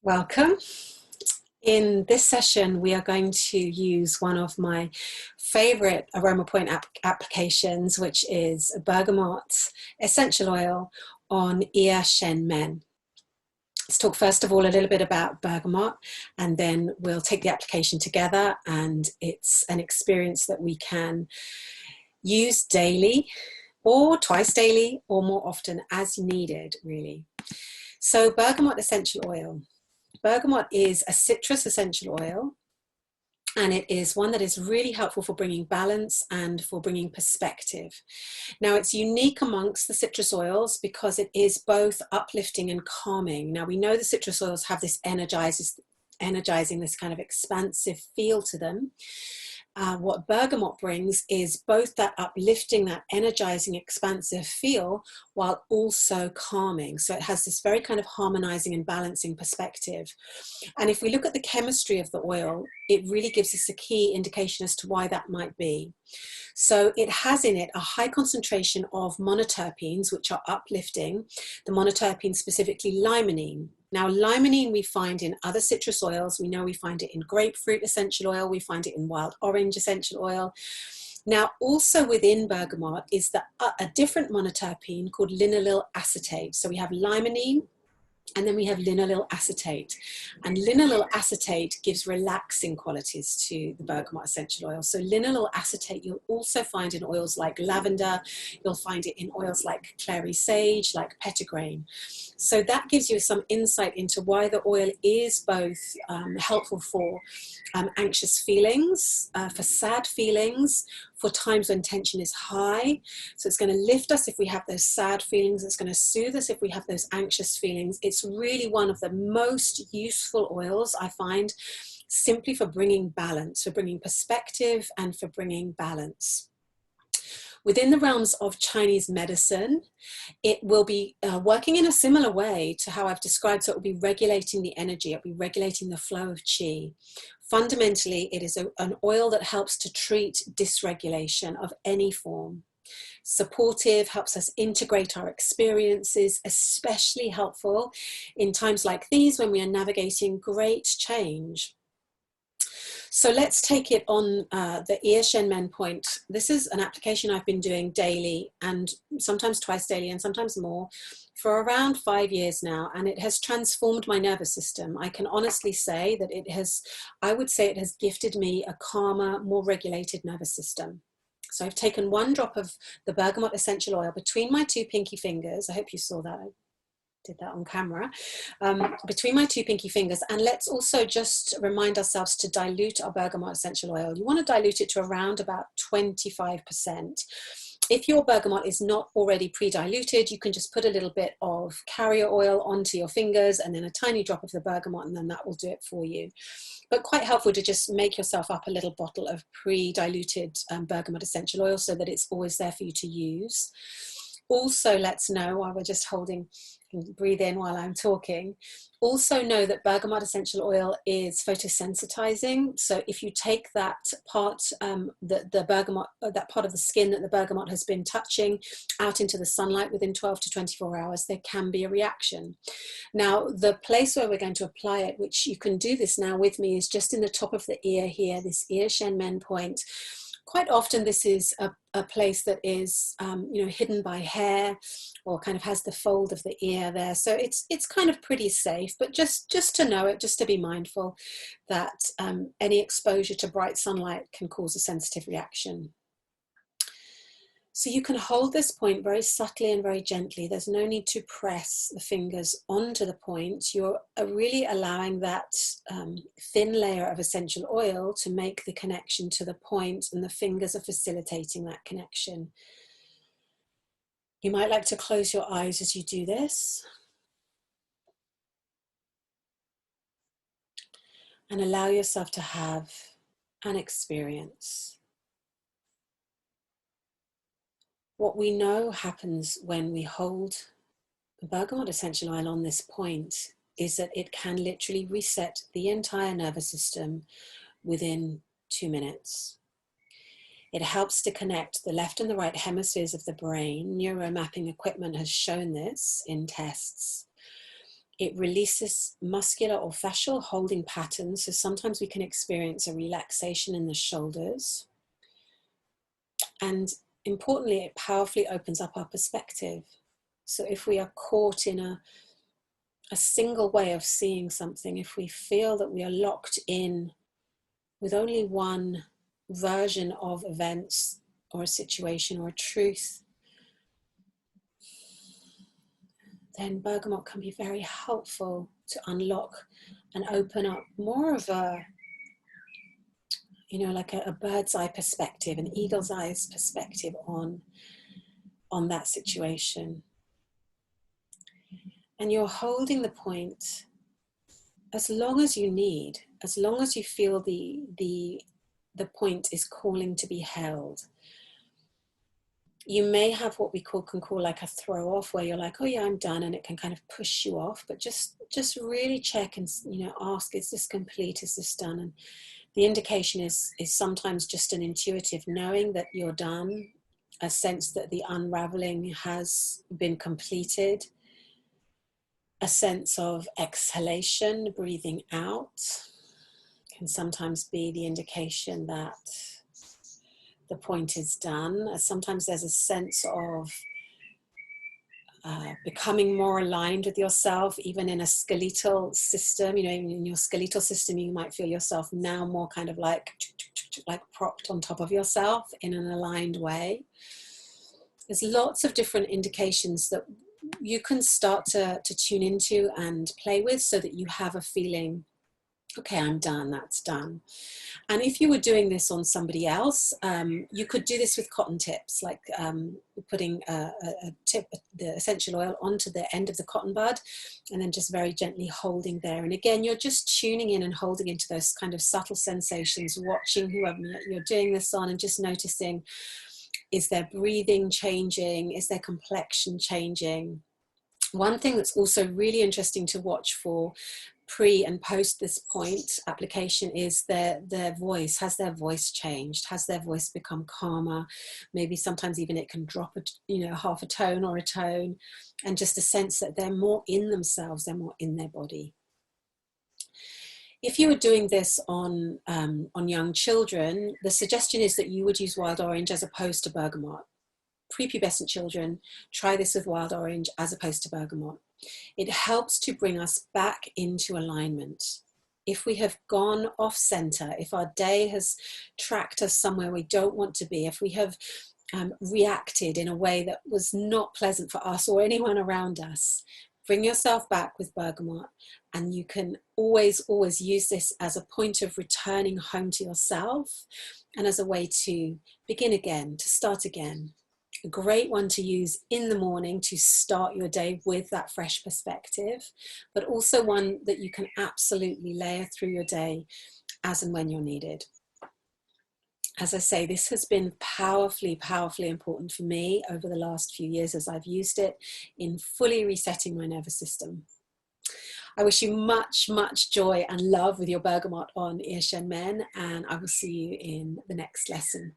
Welcome. In this session, we are going to use one of my favorite aroma point applications, which is Bergamot Essential Oil on Ear Shen Men. Let's talk first of all a little bit about bergamot, and then we'll take the application together, and it's an experience that we can use daily or twice daily or more often as needed, really. So Bergamot Essential Oil. Bergamot is a citrus essential oil, and it is one that is really helpful for bringing balance and for bringing perspective. Now, it's unique amongst the citrus oils because it is both uplifting and calming. Now, we know the citrus oils have this energizing, this kind of expansive feel to them. What bergamot brings is both that uplifting, that energizing, expansive feel, while also calming. So it has this very kind of harmonizing and balancing perspective. And if we look at the chemistry of the oil, it really gives us a key indication as to why that might be. So it has in it a high concentration of monoterpenes, which are uplifting. The monoterpenes, specifically limonene. Now, limonene we find in other citrus oils. We know we find it in grapefruit essential oil. We find it in wild orange essential oil. Now, also within bergamot is a different monoterpene called linaloyl acetate. So we have limonene, and then we have linaloyl acetate. And linaloyl acetate gives relaxing qualities to the bergamot essential oil. So linaloyl acetate you'll also find in oils like lavender. You'll find it in oils like clary sage, like petitgrain. So that gives you some insight into why the oil is both helpful for anxious feelings, for sad feelings, for times when tension is high. So it's going to lift us if we have those sad feelings. It's going to soothe us if we have those anxious feelings. It's really one of the most useful oils I find, simply for bringing balance, for bringing perspective, and for bringing balance. Within the realms of Chinese medicine, it will be working in a similar way to how I've described. So it will be regulating the energy, it will be regulating the flow of qi. Fundamentally, it is an oil that helps to treat dysregulation of any form. Supportive, helps us integrate our experiences, especially helpful in times like these when we are navigating great change. So let's take it on the Ear Shen Men point. This is an application I've been doing daily and sometimes twice daily and sometimes more for around 5 years now, and it has transformed my nervous system. I can honestly say that I would say it has gifted me a calmer, more regulated nervous system. So I've taken 1 drop of the Bergamot Essential Oil between my 2 pinky fingers. I hope you saw that. Did that on camera, between my 2 pinky fingers. And let's also just remind ourselves to dilute our bergamot essential oil. You want to dilute it to around about 25%. If your bergamot is not already pre-diluted, you can just put a little bit of carrier oil onto your fingers and then a tiny drop of the bergamot, and then that will do it for you. But quite helpful to just make yourself up a little bottle of pre-diluted bergamot essential oil so that it's always there for you to use. Also, let's know, while we're just holding, breathe in while I'm talking, also know that bergamot essential oil is photosensitizing. So if you take that part, the bergamot, that part of the skin that the bergamot has been touching out into the sunlight within 12 to 24 hours, there can be a reaction. Now, the place where we're going to apply it, which you can do this now with me, is just in the top of the ear here, this Ear Shen Men point. Quite often this is a place that is hidden by hair, or kind of has the fold of the ear there. So it's kind of pretty safe, but just to know it, just to be mindful that any exposure to bright sunlight can cause a sensitive reaction. So you can hold this point very subtly and very gently. There's no need to press the fingers onto the point. You're really allowing that thin layer of essential oil to make the connection to the point, and the fingers are facilitating that connection. You might like to close your eyes as you do this. And allow yourself to have an experience. What we know happens when we hold the bergamot essential oil on this point is that it can literally reset the entire nervous system within 2 minutes. It helps to connect the left and the right hemispheres of the brain. Neuromapping equipment has shown this in tests. It releases muscular or fascial holding patterns. So sometimes we can experience a relaxation in the shoulders. And importantly, it powerfully opens up our perspective. So if we are caught in a single way of seeing something, if we feel that we are locked in with only one version of events or a situation or a truth, then bergamot can be very helpful to unlock and open up more of a, like a bird's eye perspective, an eagle's eyes perspective on that situation. And you're holding the point as long as you need, as long as you feel the point is calling to be held. You may have what we can call like a throw off, where you're like, oh yeah, I'm done, and it can kind of push you off. But just really check and ask, is this complete? Is this done? And the indication is sometimes just an intuitive knowing that you're done, a sense that the unraveling has been completed, a sense of exhalation, breathing out, can sometimes be the indication that the point is done. Sometimes there's a sense of becoming more aligned with yourself, even in a skeletal system. In your skeletal system, you might feel yourself now more kind of like propped on top of yourself in an aligned way. There's lots of different indications that you can start to tune into and play with, so that you have a feeling, okay, I'm done, that's done. And if you were doing this on somebody else, you could do this with cotton tips, like putting a tip, the essential oil, onto the end of the cotton bud, and then just very gently holding there. And again, you're just tuning in and holding into those kind of subtle sensations, watching whoever you're doing this on, and just noticing, is their breathing changing? Is their complexion changing? One thing that's also really interesting to watch for pre and post this point application is their voice. Has their voice changed? Has their voice become calmer? Maybe sometimes even it can drop half a tone or a tone, and just a sense that they're more in themselves, they're more in their body. If you were doing this on young children, the suggestion is that you would use wild orange as opposed to bergamot. Prepubescent children, try this with wild orange as opposed to bergamot. It helps to bring us back into alignment. If we have gone off center, if our day has tracked us somewhere we don't want to be, if we have reacted in a way that was not pleasant for us or anyone around us, bring yourself back with bergamot, and you can always use this as a point of returning home to yourself, and as a way to begin again, to start again. A great one to use in the morning to start your day with that fresh perspective, but also one that you can absolutely layer through your day as and when you're needed. As I say, this has been powerfully important for me over the last few years as I've used it in fully resetting my nervous system. I wish you much joy and love with your bergamot on Ear Shen Men, and I will see you in the next lesson.